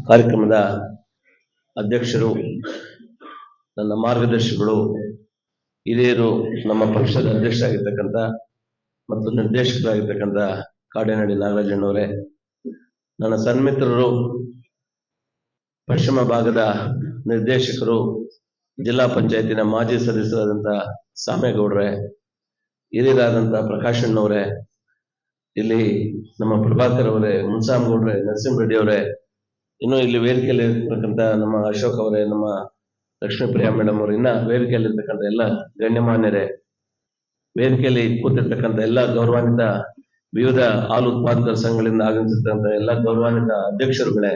ಕಾರ್ಯಕ್ರಮದ ಅಧ್ಯಕ್ಷರು, ನನ್ನ ಮಾರ್ಗದರ್ಶಿಗಳು, ಹಿರಿಯರು, ನಮ್ಮ ಪಕ್ಷದ ಅಧ್ಯಕ್ಷರಾಗಿರ್ತಕ್ಕಂಥ ಮತ್ತು ನಿರ್ದೇಶಕರಾಗಿರ್ತಕ್ಕಂಥ ಕಾಡೇನಹಳ್ಳಿ ನಾಗರಾಜಣ್ಣವರೇ, ನನ್ನ ಸನ್ಮಿತ್ರರು, ಪಶ್ಚಿಮ ಭಾಗದ ನಿರ್ದೇಶಕರು, ಜಿಲ್ಲಾ ಪಂಚಾಯತಿನ ಮಾಜಿ ಸದಸ್ಯರಾದಂಥ ಸಾಮೇಗೌಡ್ರೆ, ಹಿರಿಯರಾದಂಥ ಪ್ರಕಾಶಣ್ಣವರೇ, ಇಲ್ಲಿ ನಮ್ಮ ಪ್ರಭಾಕರ್ ಅವರೇ, ಮುನ್ಸಾಮಗೌಡ್ರೆ, ನರಸಿಂಹರೆಡ್ಡಿ ಅವರೇ, ಇನ್ನು ಇಲ್ಲಿ ವೇದಿಕೆಯಲ್ಲಿ ಇರ್ತಕ್ಕಂಥ ನಮ್ಮ ಅಶೋಕ್ ಅವರೇ, ನಮ್ಮ ಲಕ್ಷ್ಮೀಪ್ರಿಯಾ ಮೇಡಮ್ ಅವರು, ಇನ್ನ ವೇದಿಕೆಯಲ್ಲಿ ಇರ್ತಕ್ಕಂಥ ಎಲ್ಲ ಗಣ್ಯಮಾನ್ಯರೇ, ವೇದಿಕೆಯಲ್ಲಿ ಕೂತಿರ್ತಕ್ಕಂಥ ಎಲ್ಲ ಗೌರವಾನ್ವಿತ ವಿವಿಧ ಹಾಲು ಉತ್ಪಾದಕರ ಸಂಘಗಳಿಂದ ಆಗಮಿಸಿರ್ತಕ್ಕಂಥ ಎಲ್ಲ ಗೌರವಾನ್ವಿತ ಅಧ್ಯಕ್ಷರುಗಳೇ,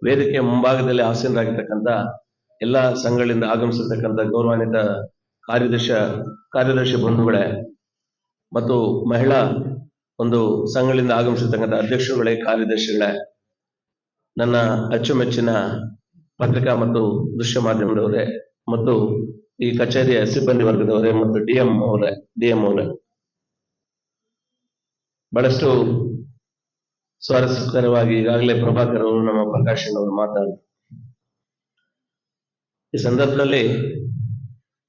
ವೇದಿಕೆ ಮುಂಭಾಗದಲ್ಲಿ ಆಸೀನರಾಗಿರ್ತಕ್ಕಂಥ ಎಲ್ಲ ಸಂಘಗಳಿಂದ ಆಗಮಿಸಿರ್ತಕ್ಕಂಥ ಗೌರವಾನ್ವಿತ ಕಾರ್ಯದರ್ಶಿ ಬಂಧುಗಳೇ ಮತ್ತು ಮಹಿಳಾ ಒಂದು ಸಂಘಗಳಿಂದ ಆಗಮಿಸಿರ್ತಕ್ಕಂಥ ಅಧ್ಯಕ್ಷರುಗಳೇ, ಕಾರ್ಯದರ್ಶಿಗಳೇ, ನನ್ನ ಅಚ್ಚುಮೆಚ್ಚಿನ ಪತ್ರಿಕಾ ಮತ್ತು ದೃಶ್ಯ ಮಾಧ್ಯಮದವರೇ ಮತ್ತು ಈ ಕಚೇರಿಯ ಸಿಬ್ಬಂದಿ ವರ್ಗದವರೇ ಮತ್ತು ಡಿಎಂ ಅವರೇ, ಬಹಳಷ್ಟು ಸ್ವಾರಸ್ಯಕರವಾಗಿ ಈಗಾಗಲೇ ಪ್ರಭಾಕರ್ ಅವರು, ನಮ್ಮ ಪ್ರಕಾಶಣ್ಣವರು ಮಾತಾಡಿದ್ರು. ಈ ಸಂದರ್ಭದಲ್ಲಿ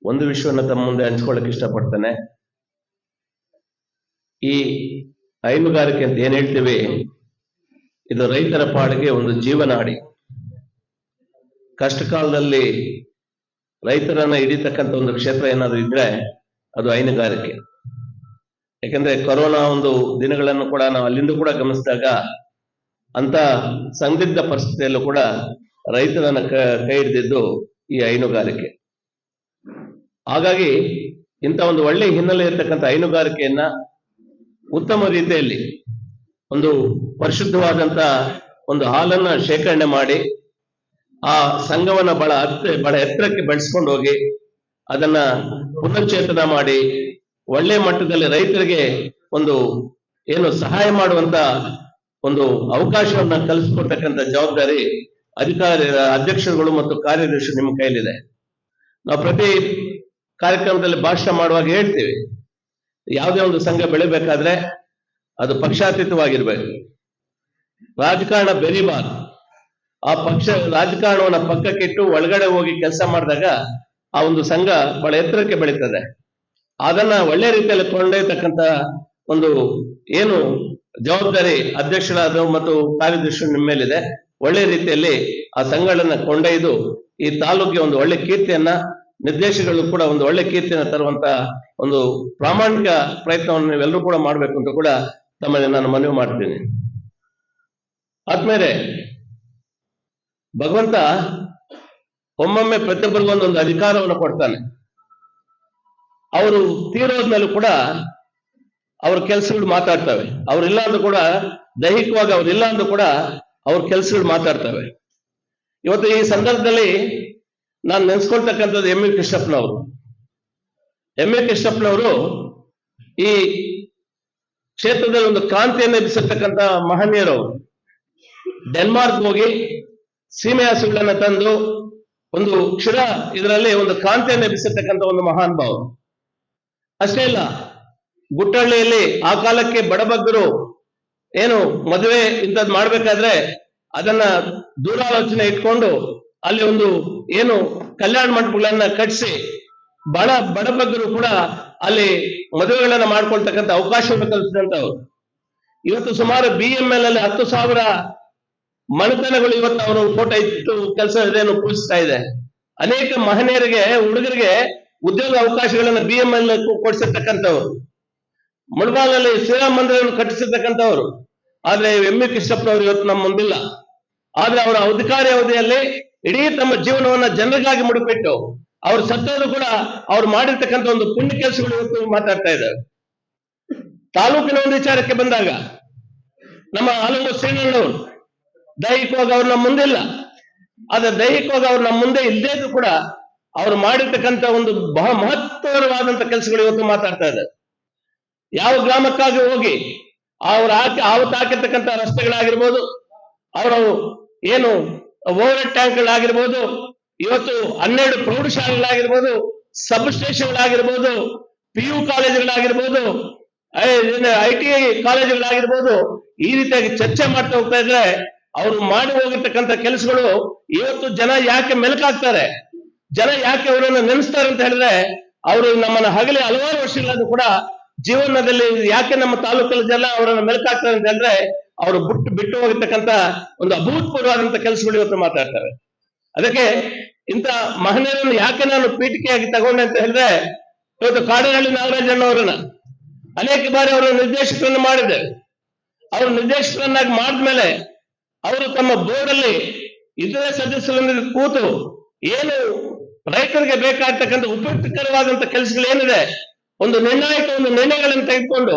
ಒಂದು ವಿಷಯವನ್ನು ತಮ್ಮ ಮುಂದೆ ಹಂಚ್ಕೊಳ್ಳಕ್ಕೆ ಇಷ್ಟಪಡ್ತೇನೆ. ಈ ಹೈನುಗಾರಿಕೆ ಅಂತ ಏನ್ ಹೇಳ್ತೀವಿ, ಇದು ರೈತರ ಪಾಡಿಗೆ ಒಂದು ಜೀವನಾಡಿ. ಕಷ್ಟ ಕಾಲದಲ್ಲಿ ರೈತರನ್ನ ಹಿಡಿತಕ್ಕಂಥ ಒಂದು ಕ್ಷೇತ್ರ ಏನಾದ್ರು ಇದ್ರೆ ಅದು ಹೈನುಗಾರಿಕೆ. ಯಾಕಂದ್ರೆ ಕೊರೋನಾ ಒಂದು ದಿನಗಳನ್ನು ಕೂಡ ನಾವು ಅಲ್ಲಿಂದ ಕೂಡ ಗಮನಿಸಿದಾಗ ಅಂತ ಸಂದಿಗ್ಧ ಪರಿಸ್ಥಿತಿಯಲ್ಲೂ ಕೂಡ ರೈತರನ್ನ ಕೈ ಹಿಡಿದಿದ್ದು ಈ ಹೈನುಗಾರಿಕೆ. ಹಾಗಾಗಿ ಇಂಥ ಒಂದು ಒಳ್ಳೆ ಹಿನ್ನೆಲೆ ಇರತಕ್ಕಂಥ ಹೈನುಗಾರಿಕೆಯನ್ನ ಉತ್ತಮ ರೀತಿಯಲ್ಲಿ ಒಂದು ಪರಿಶುದ್ಧವಾದಂತ ಒಂದು ಹಾಲನ್ನ ಶೇಖರಣೆ ಮಾಡಿ ಆ ಸಂಘವನ್ನ ಬಹಳ ಎತ್ತರಕ್ಕೆ ಬೆಳೆಸ್ಕೊಂಡು ಹೋಗಿ ಅದನ್ನ ಪುನಶ್ಚೇತನ ಮಾಡಿ ಒಳ್ಳೆ ಮಟ್ಟದಲ್ಲಿ ರೈತರಿಗೆ ಒಂದು ಏನು ಸಹಾಯ ಮಾಡುವಂತ ಒಂದು ಅವಕಾಶವನ್ನ ಕಲ್ಪಿಸ್ಕೊಡ್ತಕ್ಕಂಥ ಜವಾಬ್ದಾರಿ ಅಧ್ಯಕ್ಷರುಗಳು ಮತ್ತು ಕಾರ್ಯದರ್ಶಿ ನಿಮ್ಮ ಕೈಲಿದೆ. ನಾವು ಪ್ರತಿ ಕಾರ್ಯಕ್ರಮದಲ್ಲಿ ಭಾಷಣ ಮಾಡುವಾಗ ಹೇಳ್ತೀವಿ, ಯಾವುದೇ ಒಂದು ಸಂಘ ಬೆಳಿಬೇಕಾದ್ರೆ ಅದು ಪಕ್ಷಾತೀತವಾಗಿರ್ಬೇಕು, ರಾಜಕಾರಣ ಬೆರಿಬಾರ್ದು. ಆ ರಾಜಕಾರಣವನ್ನ ಪಕ್ಕಕ್ಕಿಟ್ಟು ಒಳಗಡೆ ಹೋಗಿ ಕೆಲಸ ಮಾಡಿದಾಗ ಆ ಒಂದು ಸಂಘ ಬಹಳ ಎತ್ತರಕ್ಕೆ ಬೆಳೀತದೆ. ಅದನ್ನ ಒಳ್ಳೆ ರೀತಿಯಲ್ಲಿ ಕೊಂಡೊಯ್ತಕ್ಕಂಥ ಒಂದು ಏನು ಜವಾಬ್ದಾರಿ ಅಧ್ಯಕ್ಷರಾದ ಮತ್ತು ಕಾರ್ಯದರ್ಶಿ ನಿಮ್ಮ ಮೇಲಿದೆ. ಒಳ್ಳೆ ರೀತಿಯಲ್ಲಿ ಆ ಸಂಘಗಳನ್ನ ಕೊಂಡೊಯ್ದು ಈ ತಾಲೂಕಿಗೆ ಒಂದು ಒಳ್ಳೆ ಕೀರ್ತಿಯನ್ನ, ನಿರ್ದೇಶಕಗಳು ಕೂಡ ಒಂದು ಒಳ್ಳೆ ಕೀರ್ತಿಯನ್ನ ತರುವಂತ ಒಂದು ಪ್ರಾಮಾಣಿಕ ಪ್ರಯತ್ನವನ್ನು ನೀವೆಲ್ಲರೂ ಕೂಡ ಮಾಡ್ಬೇಕು ಅಂತ ಕೂಡ ತಮ್ಮಲ್ಲಿ ನಾನು ಮನವಿ ಮಾಡ್ತೀನಿ. ಆದ್ಮೇಲೆ ಭಗವಂತ ಒಮ್ಮೊಮ್ಮೆ ಪ್ರತಿಯೊಬ್ಬರಿಗೂ ಒಂದೊಂದು ಅಧಿಕಾರವನ್ನು ಕೊಡ್ತಾನೆ. ಅವರು ತೀರೋದ್ಮೇಲೂ ಕೂಡ ಅವ್ರ ಕೆಲಸಗಳು ಮಾತಾಡ್ತವೆ. ಅವ್ರಿಲ್ಲ ಅಂದ್ರೂ ಕೂಡ ದೈಹಿಕವಾಗಿ ಅವ್ರಿಲ್ಲ ಅಂದ್ರೂ ಕೂಡ ಅವ್ರ ಕೆಲಸಗಳು ಮಾತಾಡ್ತವೆ. ಇವತ್ತು ಈ ಸಂದರ್ಭದಲ್ಲಿ ನಾನು ನೆನೆಸ್ಕೊಳ್ತಕ್ಕಂಥದ್ದು ಎಂ ಎ ಕೃಷ್ಣಪ್ಪನವರು. ಎಂ ಎ ಕೃಷ್ಣಪ್ಪನವರು ಈ ಕ್ಷೇತ್ರದಲ್ಲಿ ಒಂದು ಕ್ರಾಂತಿಯನ್ನು ಎಬ್ಬಿಸಿರ್ತಕ್ಕಂಥ ಮಹನೀಯರವರು. ಡೆನ್ಮಾರ್ಕ್ ಹೋಗಿ ಸೀಮೆ ಹಸುಗಳನ್ನ ತಂದು ಒಂದು ಕ್ಷುರ ಇದರಲ್ಲಿ ಒಂದು ಕ್ರಾಂತಿಯನ್ನು ಎಬ್ಬಿಸಿರ್ತಕ್ಕಂಥ ಒಂದು ಮಹಾನ್ ಭಾವ. ಅಷ್ಟೇ ಇಲ್ಲ, ಗುಟ್ಟಹಳ್ಳಿಯಲ್ಲಿ ಆ ಕಾಲಕ್ಕೆ ಬಡಬಗ್ಗರು ಏನು ಮದುವೆ ಇಂಥದ್ದು ಮಾಡ್ಬೇಕಾದ್ರೆ ಅದನ್ನ ದೂರಾಲೋಚನೆ ಇಟ್ಕೊಂಡು ಅಲ್ಲಿ ಒಂದು ಏನು ಕಲ್ಯಾಣ ಮಂಟಪಗಳನ್ನ ಕಟ್ಟಿಸಿ ಬಡಬಗ್ಗರು ಕೂಡ ಅಲ್ಲಿ ಮದುವೆಗಳನ್ನ ಮಾಡ್ಕೊಳ್ತಕ್ಕಂಥ ಅವಕಾಶವನ್ನು ಕಲ್ಪಿಸಿದಂಥವ್ರು. ಇವತ್ತು ಸುಮಾರು BML ಅಲ್ಲಿ 10,000 ಮನೆತನಗಳು ಇವತ್ತು ಅವರು ಫೋಟೋ ಇಟ್ಟು ಕೆಲಸ ಇದೇನು ಪೂಜಿಸ್ತಾ ಇದೆ. ಅನೇಕ ಮಹನೀಯರಿಗೆ, ಹುಡುಗರಿಗೆ ಉದ್ಯೋಗ ಅವಕಾಶಗಳನ್ನ BML ಕೊಡಿಸಿರ್ತಕ್ಕಂಥವ್ರು. ಮುಳಬಾಗಿಲಲ್ಲಿ ಶ್ರೀರಾಮ ಮಂದಿರವನ್ನು ಕಟ್ಟಿಸಿರ್ತಕ್ಕಂಥವ್ರು. ಆದ್ರೆ ಎಂ ಎ ಕೃಷ್ಣಪ್ಪನವರು ಇವತ್ತು ನಮ್ಮ ಮುಂದಿಲ್ಲ. ಆದ್ರೆ ಅವರ ಅಧಿಕಾರಿ ಅವಧಿಯಲ್ಲಿ ಇಡೀ ತಮ್ಮ ಜೀವನವನ್ನ ಜನರಿಗಾಗಿ ಮುಡುಪಿಟ್ಟು ಅವ್ರು ಸತ್ತೋದು ಕೂಡ ಅವ್ರು ಮಾಡಿರ್ತಕ್ಕಂಥ ಒಂದು ಪುಣ್ಯ ಕೆಲಸಗಳು ಇವತ್ತು ಮಾತಾಡ್ತಾ ಇದ್ದಾರೆ. ತಾಲೂಕಿನ ಒಂದು ವಿಚಾರಕ್ಕೆ ಬಂದಾಗ ನಮ್ಮ ಆಲಂಗ ಶ್ರೀನಣ್ಣವರು ದೈಹಿಕವಾಗಿ ಅವ್ರು ನಮ್ಮ ಮುಂದೆ ಇಲ್ಲ. ಆದ್ರೆ ದೈಹಿಕವಾಗಿ ಅವ್ರು ನಮ್ಮ ಮುಂದೆ ಇಲ್ಲದೇ ಇದ್ರು ಕೂಡ ಅವ್ರು ಮಾಡಿರ್ತಕ್ಕಂಥ ಒಂದು ಬಹಳ ಮಹತ್ತರವಾದಂತ ಕೆಲಸಗಳು ಇವತ್ತು ಮಾತಾಡ್ತಾ ಇದ್ದಾರೆ. ಯಾವ ಗ್ರಾಮಕ್ಕಾಗಿ ಹೋಗಿ ಅವತ್ತು ಹಾಕಿರ್ತಕ್ಕಂಥ ರಸ್ತೆಗಳಾಗಿರ್ಬೋದು, ಅವರು ಏನು ಓವರ್ ಟ್ಯಾಂಕ್ಗಳಾಗಿರ್ಬೋದು, ಇವತ್ತು 12 ಪ್ರೌಢಶಾಲೆಗಳಾಗಿರ್ಬೋದು, ಸಬ್ ಸ್ಟೇಷನ್ಗಳಾಗಿರ್ಬೋದು, PU ಕಾಲೇಜುಗಳಾಗಿರ್ಬೋದು, ITI ಕಾಲೇಜುಗಳಾಗಿರ್ಬೋದು, ಈ ರೀತಿಯಾಗಿ ಚರ್ಚೆ ಮಾಡ್ತಾ ಹೋಗ್ತಾ ಇದ್ರೆ ಅವರು ಮಾಡಿ ಹೋಗಿರ್ತಕ್ಕಂಥ ಕೆಲಸಗಳು ಇವತ್ತು ಜನ ಯಾಕೆ ಮೆಲುಕಾಗ್ತಾರೆ, ಜನ ಯಾಕೆ ಅವರನ್ನು ನೆನೆಸ್ತಾರೆ ಅಂತ ಹೇಳಿದ್ರೆ, ಅವರು ನಮ್ಮನ್ನ ಹಗಲಿ ಹಲವಾರು ವರ್ಷಗಳಾದ್ರೂ ಕೂಡ ಜೀವನದಲ್ಲಿ ಯಾಕೆ ನಮ್ಮ ತಾಲೂಕಲ್ಲಿ ಜನ ಅವರನ್ನು ಮೆಲುಕಾಗ್ತಾರೆ ಅಂತ ಹೇಳಿದ್ರೆ, ಅವರು ಬಿಟ್ಟು ಹೋಗಿರ್ತಕ್ಕಂಥ ಒಂದು ಅಭೂತಪೂರ್ವವಾದಂತ ಕೆಲಸಗಳು ಇವತ್ತು ಮಾತಾಡ್ತಾರೆ. ಅದಕ್ಕೆ ಇಂಥ ಮಹನೀಯರನ್ನು ಯಾಕೆ ನಾನು ಪೀಠಿಕೆಯಾಗಿ ತಗೊಂಡೆ ಅಂತ ಹೇಳಿದ್ರೆ, ಇವತ್ತು ಕಾಡನಹಳ್ಳಿ ನಾಗರಾಜಣ್ಣವರನ್ನ ಅನೇಕ ಬಾರಿ ಅವರ ನಿರ್ದೇಶಕರನ್ನು ಮಾಡಿದೆ. ಅವರು ನಿರ್ದೇಶಕರನ್ನಾಗಿ ಮಾಡಿದ್ಮೇಲೆ ಅವರು ತಮ್ಮ ಬೋರ್ಡ್ ಅಲ್ಲಿ ಇತರೆ ಸದಸ್ಯರೊಂದಿಗೆ ಕೂತು ಏನು ರೈತರಿಗೆ ಬೇಕಾಗ್ತಕ್ಕಂಥ ಉಪಯುಕ್ತಕರವಾದಂತ ಕೆಲಸಗಳು ಏನಿದೆ, ಒಂದು ನಿರ್ಣಯಗಳನ್ನು ತೆಗೆದುಕೊಂಡು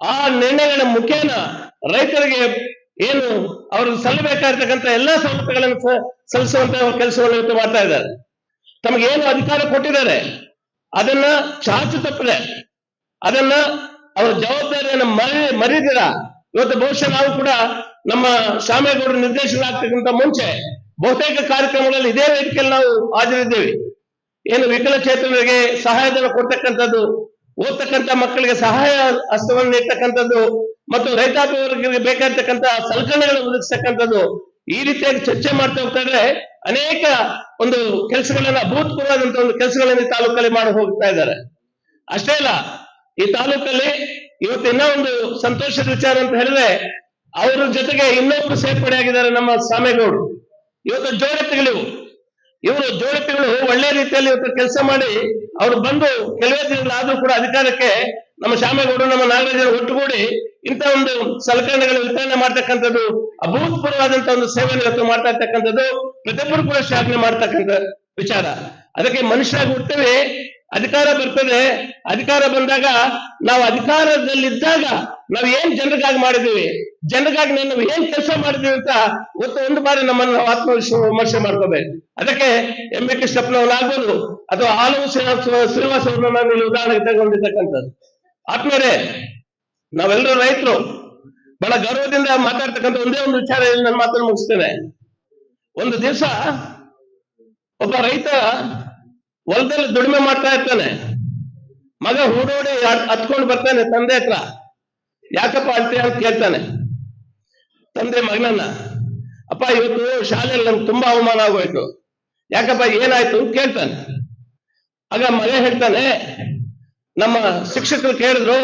ಆ ನಿರ್ಣಯಗಳ ಮುಖೇನ ರೈತರಿಗೆ ಏನು ಅವರು ಸಲ್ಲಬೇಕಾಗಿರ್ತಕ್ಕಂಥ ಎಲ್ಲಾ ಸವಲತ್ತುಗಳನ್ನು ಸಲ್ಲಿಸುವಂತ ಕೆಲಸವನ್ನು ಇವತ್ತು ಮಾಡ್ತಾ ಇದ್ದಾರೆ. ತಮಗೆ ಏನು ಅಧಿಕಾರ ಕೊಟ್ಟಿದ್ದಾರೆ ಅದನ್ನ ಚಾಚು ತಪ್ಪದೆ, ಅದನ್ನ ಅವರ ಜವಾಬ್ದಾರಿಯನ್ನು ಮರಿದಿರ ಇವತ್ತು ಬಹುಶಃ ನಾವು ಕೂಡ ನಮ್ಮ ಶಾಮೇಗೌಡರ ನಿರ್ದೇಶನ ಮುಂಚೆ ಬಹುತೇಕ ಕಾರ್ಯಕ್ರಮಗಳಲ್ಲಿ ಇದೇ ವೇದಿಕೆಯಲ್ಲಿ ನಾವು ಹಾಜರಿದ್ದೇವೆ. ಏನು ವಿಕಲಚೇತನರಿಗೆ ಸಹಾಯಧನ ಕೊಡ್ತಕ್ಕಂಥದ್ದು, ಓದ್ತಕ್ಕಂಥ ಮಕ್ಕಳಿಗೆ ಸಹಾಯ ಹಸ್ತವನ್ನು ನೀಡ್ತಕ್ಕಂಥದ್ದು ಮತ್ತು ರೈತಾಪಿ ವರ್ಗಕ್ಕೆ ಬೇಕಾಗಿರ್ತಕ್ಕಂಥ ಸಲಕರಣೆಗಳನ್ನು ಒದಗಿಸ್ತಕ್ಕಂಥದ್ದು, ಈ ರೀತಿಯಾಗಿ ಚರ್ಚೆ ಮಾಡ್ತಾ ಹೋಗ್ತಾ ಇದ್ರೆ ಅನೇಕ ಒಂದು ಕೆಲಸಗಳನ್ನ ಅಭೂತಪೂರ್ವವಾದಂತ ಒಂದು ಕೆಲಸಗಳನ್ನು ಈ ತಾಲೂಕಲ್ಲಿ ಮಾಡಿ ಹೋಗ್ತಾ ಇದ್ದಾರೆ. ಅಷ್ಟೇ ಅಲ್ಲ, ಈ ತಾಲೂಕಲ್ಲಿ ಇವತ್ತು ಇನ್ನೂ ಒಂದು ಸಂತೋಷದ ವಿಚಾರ ಅಂತ ಹೇಳಿದ್ರೆ, ಅವರ ಜೊತೆಗೆ ಇನ್ನೊಬ್ರು ಸೇರ್ಪಡೆ ಆಗಿದ್ದಾರೆ ನಮ್ಮ ಸಾಮೇಗೌಡರು. ಇವತ್ತು ಜೋಡೆತ್ತುಗಳಿವು, ಇವರು ಜೋಡೆತ್ತುಗಳು ಒಳ್ಳೆ ರೀತಿಯಲ್ಲಿ ಇವತ್ತು ಕೆಲಸ ಮಾಡಿ ಅವರು ಬಂದು ಕೆಲವೇ ದಿನಗಳಾದ್ರೂ ಕೂಡ ಅಧಿಕಾರಕ್ಕೆ ನಮ್ಮ ಶಾಮೇಗೌಡರು ನಮ್ಮ ನಾಗರಾಜರು ಒಟ್ಟುಗೂಡಿ ಇಂಥ ಒಂದು ಸಲಕರಣೆಗಳ ವಿತರಣೆ ಮಾಡ್ತಕ್ಕಂಥದ್ದು, ಅಭೂತಪೂರ್ವವಾದಂತ ಒಂದು ಸೇವೆಯನ್ನು ಇವತ್ತು ಮಾಡ್ತಾ ಇರ್ತಕ್ಕಂಥದ್ದು ಪ್ರತಿಯೊಬ್ಬರು ಕೂಡ ಶ್ಲಾಘನೆ ಮಾಡ್ತಕ್ಕಂಥ ವಿಚಾರ. ಅದಕ್ಕೆ ಮನುಷ್ಯರಾಗಿ ಹುಡ್ತೇವೆ, ಅಧಿಕಾರ ಬರ್ತದೆ. ಅಧಿಕಾರ ಬಂದಾಗ ನಾವು ಅಧಿಕಾರದಲ್ಲಿದ್ದಾಗ ನಾವು ಏನ್ ಜನರಿಗಾಗಿ ಮಾಡಿದೀವಿ, ಜನರಿಗಾಗಿ ನಾವು ಏನ್ ಕೆಲಸ ಮಾಡಿದೀವಿ ಅಂತ ಒಂದು ಬಾರಿ ನಮ್ಮನ್ನು ನಾವು ಆತ್ಮವಿಮರ್ಶೆ ಮಾಡ್ಕೋಬೇಕು. ಅದಕ್ಕೆ ಎಂ ಬಿ ಕೃಷ್ಣಪ್ಪನವರಾಗ್ಬೋದು ಅಥವಾ ಆಲವು ಶ್ರೀನಿವಾಸ ಅವ್ರನ್ನ ನಾನು ಇಲ್ಲಿ ಉದಾಹರಣೆಗೆ ತಗೊಂಡಿರ್ತಕ್ಕಂಥದ್ದು. ಆತ್ಮೀಯರೇ, ನಾವೆಲ್ಲರೂ ರೈತರು, ಬಹಳ ಗೌರವದಿಂದ ಮಾತಾಡ್ತಕ್ಕಂಥ ಒಂದೇ ಒಂದು ವಿಚಾರ ನನ್ನ ಮಾತನ್ನು ಮುಗಿಸ್ತೇನೆ. ಒಂದು ದಿವಸ ಒಬ್ಬ ರೈತ ಹೊಲದಲ್ಲಿ ದುಡಿಮೆ ಮಾಡ್ತಾ ಇರ್ತಾನೆ. ಮಗ ಹೂಡೋಡಿ ಹತ್ಕೊಂಡು ಬರ್ತಾನೆ ತಂದೆ ಹತ್ರ. ಯಾಕಪ್ಪ ಅಳ್ತೀಯ ಅಂತ ಕೇಳ್ತಾನೆ ತಂದೆ ಮಗನನ್ನ. ಅಪ್ಪ, ಇವತ್ತು ಶಾಲೆಯಲ್ಲಿ ನಮ್ಗೆ ತುಂಬಾ ಅವಮಾನ ಆಗೋಯ್ತು. ಯಾಕಪ್ಪ, ಏನಾಯ್ತು ಅಂತ ಕೇಳ್ತಾನೆ. ಆಗ ಮಗ ಹೇಳ್ತಾನೆ, ನಮ್ಮ ಶಿಕ್ಷಕರು ಕೇಳಿದ್ರು,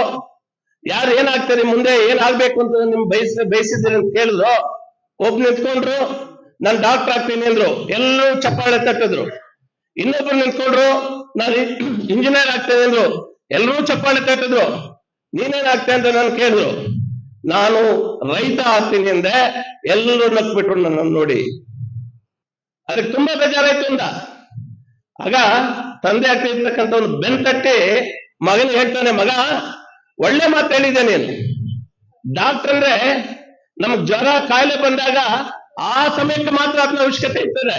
ಯಾರು ಏನಾಗ್ತಾರೆ ಮುಂದೆ ಏನಾಗ್ಬೇಕು ಅಂತ ನಿಮ್ ಬಯಸಿದ್ದೀರಿ ಅಂತ ಕೇಳಿದ್ರು. ಒಬ್ಬ ನಿಂತ್ಕೊಂಡ್ರು, ನಾನು ಡಾಕ್ಟರ್ ಆಗ್ತೀನಿ ಅಂದ್ರು, ಎಲ್ಲರೂ ಚಪ್ಪಾಳೆ ತಟ್ಟಿದ್ರು. ಇನ್ನೊಬ್ರು ನಿಂತ್ಕೊಂಡ್ರು, ನಾನು ಇಂಜಿನಿಯರ್ ಆಗ್ತೇನೆ ಅಂದ್ರು, ಎಲ್ಲರೂ ಚಪ್ಪಾಳೆ ತಟ್ಟಿದ್ರು. ನೀನೇನಾಗ್ತೇ ಅಂತ ನಾನು ಕೇಳಿದ್ರು. ನಾನು ರೈತ ಆಗ್ತೀನಿ ಅಂದೆ, ಎಲ್ಲರೂ ನಕ್ಬಿಟ್ರು ನನ್ನನ್ನು ನೋಡಿ. ಅದಕ್ಕೆ ತುಂಬಾ ಬೇಜಾರಾಯ್ತು ಅಂದ. ಆಗ ತಂದೆ ಆಗ್ತಿರ್ತಕ್ಕಂಥ ಒಂದು ಬೆನ್ ತಟ್ಟಿ ಮಗನ ಹೇಳ್ತಾನೆ, ಮಗ, ಒಳ್ಳೆ ಮಾತು ಹೇಳಿದೆ ನೀನು. ಡಾಕ್ಟರ್ ಅಂದ್ರೆ ನಮ್ಗೆ ಜ್ವರ ಕಾಯಿಲೆ ಬಂದಾಗ ಆ ಸಮಯಕ್ಕೆ ಮಾತ್ರ ಅದನ್ನ ಅವಶ್ಯಕತೆ ಇರ್ತದೆ.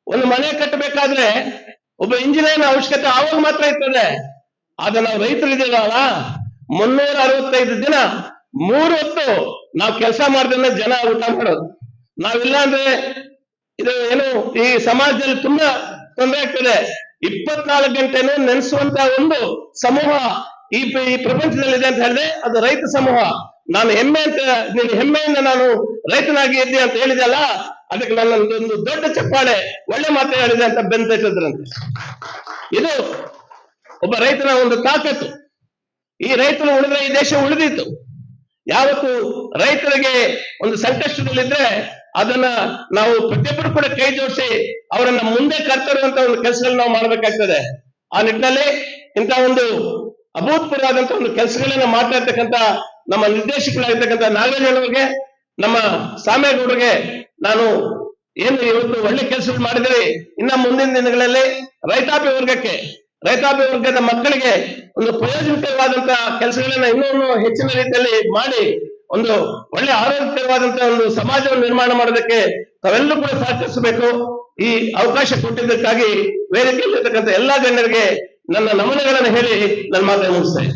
ಒಂದು ಮನೆ ಕಟ್ಟಬೇಕಾದ್ರೆ ಒಬ್ಬ ಇಂಜಿನಿಯರ್ನ ಅವಶ್ಯಕತೆ ಆವಾಗ ಮಾತ್ರ ಇರ್ತದೆ. ಆದ್ರೆ ನಾವು ರೈತರಿದ್ದೀವಲ್ಲ, 365 ದಿನ 3 ಹೊತ್ತು ನಾವು ಕೆಲಸ ಮಾಡ್ದನ್ನ ಜನ ಊಟ ಮಾಡೋದು. ನಾವಿಲ್ಲ ಅಂದ್ರೆ ಇದು ಏನು ಈ ಸಮಾಜದಲ್ಲಿ ತುಂಬಾ ತೊಂದರೆ ಆಗ್ತದೆ. 24 ಗಂಟೆನೂ ನೆನೆಸುವಂತ ಒಂದು ಸಮೂಹ ಈ ಪ್ರಪಂಚದಲ್ಲಿದೆ ಅಂತ ಹೇಳಿದ್ರೆ ಅದು ರೈತ ಸಮೂಹ. ನಾನು ಹೆಮ್ಮೆಯಿಂದ ನಾನು ರೈತನಾಗಿ ಇದ್ದೆ ಅಂತ ಹೇಳಿದೆಲ್ಲ, ಅದಕ್ಕೆ ನನ್ನ ಒಂದು ದೊಡ್ಡ ಚಪ್ಪಾಳೆ, ಒಳ್ಳೆ ಮಾತು ಹೇಳಿದೆ ಅಂತ ಬೆಂತಿದ್ರಂತೆ. ಇದು ಒಬ್ಬ ರೈತನ ಒಂದು ತಾಕತ್ತು. ಈ ರೈತರು ಉಳಿದ್ರೆ ಈ ದೇಶ ಉಳಿದಿತ್ತು. ಯಾವತ್ತು ರೈತರಿಗೆ ಒಂದು ಸಂಕಷ್ಟದಲ್ಲಿದ್ರೆ ಅದನ್ನ ನಾವು ಪ್ರತಿಯೊಬ್ಬರು ಕೂಡ ಕೈ ಜೋಡಿಸಿ ಅವರನ್ನ ಮುಂದೆ ಕರ್ತರುವಂತ ಒಂದು ಕೆಲಸಗಳನ್ನ ನಾವು ಮಾಡಬೇಕಾಗ್ತದೆ. ಆ ನಿಟ್ಟಿನಲ್ಲಿ ಇಂಥ ಒಂದು ಅಭೂತಪೂರ್ವವಾದಂತ ಒಂದು ಕೆಲಸಗಳನ್ನ ಮಾಡ್ತಾ ಇರ್ತಕ್ಕಂಥ ನಮ್ಮ ನಿರ್ದೇಶಕರಾಗಿರ್ತಕ್ಕಂಥ ನಾಗರಾಜನವರಿಗೆ, ನಮ್ಮ ಸಾಮೇಗೌಡರಿಗೆ ನಾನು ಏನು ಇವತ್ತು ಒಳ್ಳೆ ಕೆಲಸಗಳು ಮಾಡಿದರೆ, ಇನ್ನ ಮುಂದಿನ ದಿನಗಳಲ್ಲಿ ರೈತಾಪಿ ವರ್ಗದ ಮಕ್ಕಳಿಗೆ ಒಂದು ಪ್ರಯೋಜನಕರವಾದಂತಹ ಕೆಲಸಗಳನ್ನ ಇನ್ನೂ ಹೆಚ್ಚಿನ ರೀತಿಯಲ್ಲಿ ಮಾಡಿ ಒಂದು ಒಳ್ಳೆ ಆರೋಗ್ಯಕರವಾದಂತಹ ಒಂದು ಸಮಾಜವನ್ನು ನಿರ್ಮಾಣ ಮಾಡೋದಕ್ಕೆ ತಾವೆಲ್ಲರೂ ಕೂಡ ಸಹಕರಿಸಬೇಕು. ಈ ಅವಕಾಶ ಕೊಟ್ಟಿದ್ದಕ್ಕಾಗಿ ವೇದಿಕೆಯಲ್ಲಿರ್ತಕ್ಕಂಥ ಎಲ್ಲಾ ಗಣ್ಯರಿಗೆ ನನ್ನ ನಮನಗಳನ್ನು ಹೇಳಿ ನನ್ನ ಮಾತನ್ನು ಮುಗಿಸ್ತೇನೆ.